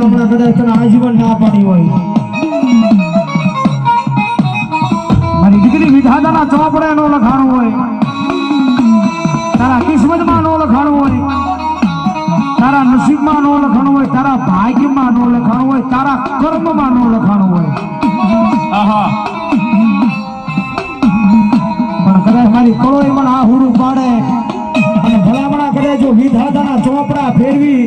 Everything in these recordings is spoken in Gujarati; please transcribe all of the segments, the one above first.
ભલામણા કદાચ તને આજીવન ના પાડી હોય, મારી દીકરી વિધાતાના ચોપડે નો લખાણું હોય, તારા કિસ્મતમાં નો લખાણું હોય, તારા નસીબમાં નો લખાણું હોય, તારા ભાગ્યમાં નો લખાણું હોય, તારા કર્મમાં નો લખાણું હોય, પણ કદાચ મારી કળોય પણ આ હુડું પાડે અને ભલામણા કદાચ જો વિધાતાના ચોપડા ફેરવી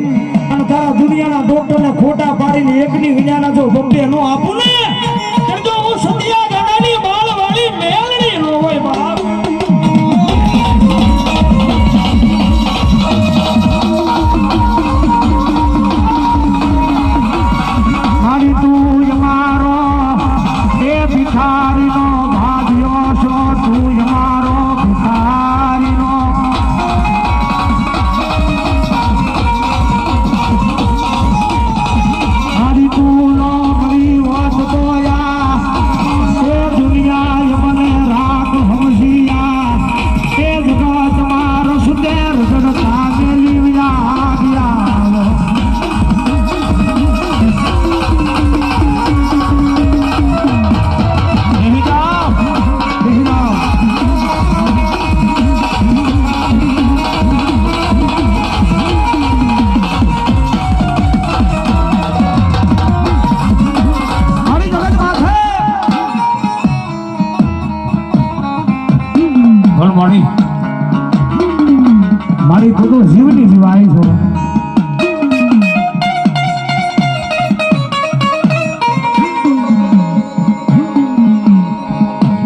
અને તારા દુનિયાના ડોક્ટરને ખોટા પાડીને એકની વિનાના જો બબ્બે નો આપું ને તો હું સતિયા ગણાની બાળવાળી મેલડી નો હોય બાપ. મારી તું મારો એ ભિખારીનો ભાગ્યો છો, તું મારો ભિખારીનો મારી તું નો કરી વાત દોયા એ દુનિયા મને રાખ હમસિયા એ જગત મારો સુદેર જગતા મેલીવ્યા ગયા. મારી તો જીવની જીવાય છો,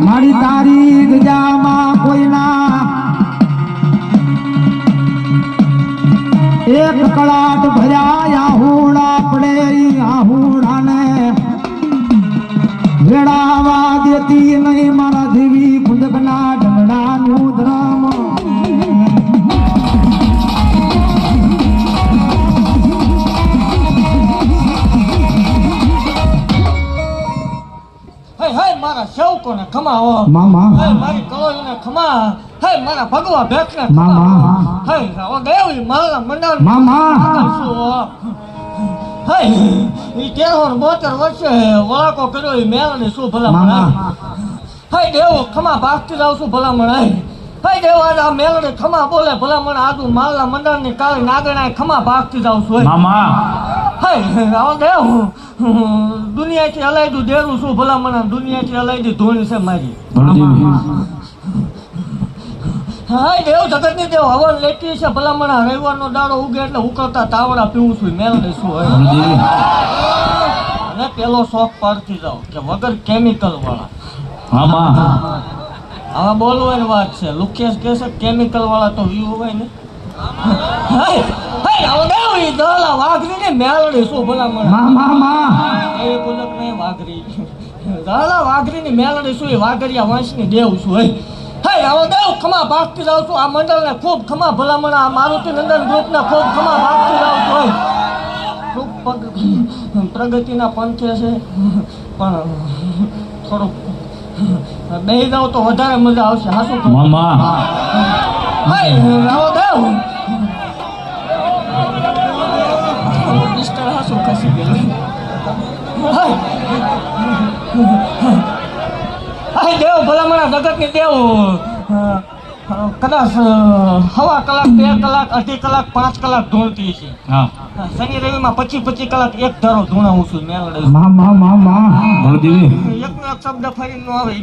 મારી તારી ગજામાં કોઈના એક કળાટ ભર્યા આહુડા પડે, આહુડાને વેડાવા દેતી નહીં મારા દેવી કુંદકના ઢંગડાનું ધ્રમ. મારા સેવકોને ખમા મામા, મારી કળોઈને ખમા, મારા ભગવા ભેખને મામા, દેવી મારા મંડળ મામા, ઈ 13-72 વર્ષે વળાકો કર્યો ઈ મેળાની શું ભલામણ. દેવ ખમા ભાગતી જાઉં છું ભલામણ. દેવ આજે આ મેળાની ખમા બોલે ભલામણ, આજુ મારા મંડળની કાળી નાગણા ખમા ભાગતી જાઉં છું દેવ. દુનિયાથી હલાઈદું દેરું છું ભલામણ, દુનિયાથી હલાઈદી ધૂણ છે મારી. દેવ જગતની દેવ હવન લેતી છે ભલામણ, રવિવારનો દાડો ઉગે એટલે ઉકળતા તાવડા પીવું છું મેળને શું હોય. અને પેલો શોખ પાડતી જાવ કે વગર કેમિકલ વાળા. હવે બોલવાની વાત છે, લુકેશ કે છે કેમિકલ વાળા તો વ્યૂ હોય ને. વાઘરી ને મેળડી શું ભલામણ, વાઘરી ની મેળડી શું વાઘરિયા વંશ ની દેવ શું હોય. દેવ ખમા ભાગતી જાઉં છું આ મંડળ ને ખૂબ ખમા ભલામણ, આ મારુતિ નંદન ગ્રુપ ને ખૂબ ખમા ભાગતી જાઉં છું હોય. ખૂબ પ્રગતિના પંથે છે પણ થોડુંક બેહી જાવ તો વધારે મજા આવશે. હા શું દેવ મિસ્ટર હાસુ ખસી ગયેલું. દેવ ભલામણા જગતની દેવ કદાચ 1.5 કલાક 2 કલાક 2.5 કલાક 5 કલાક ધોળતી છે. શનિ રવિમાં 25 કલાક એક ધારો ધોણાવું છું મેળડે. એકનો એક શબ્દ ફરી ન આવે.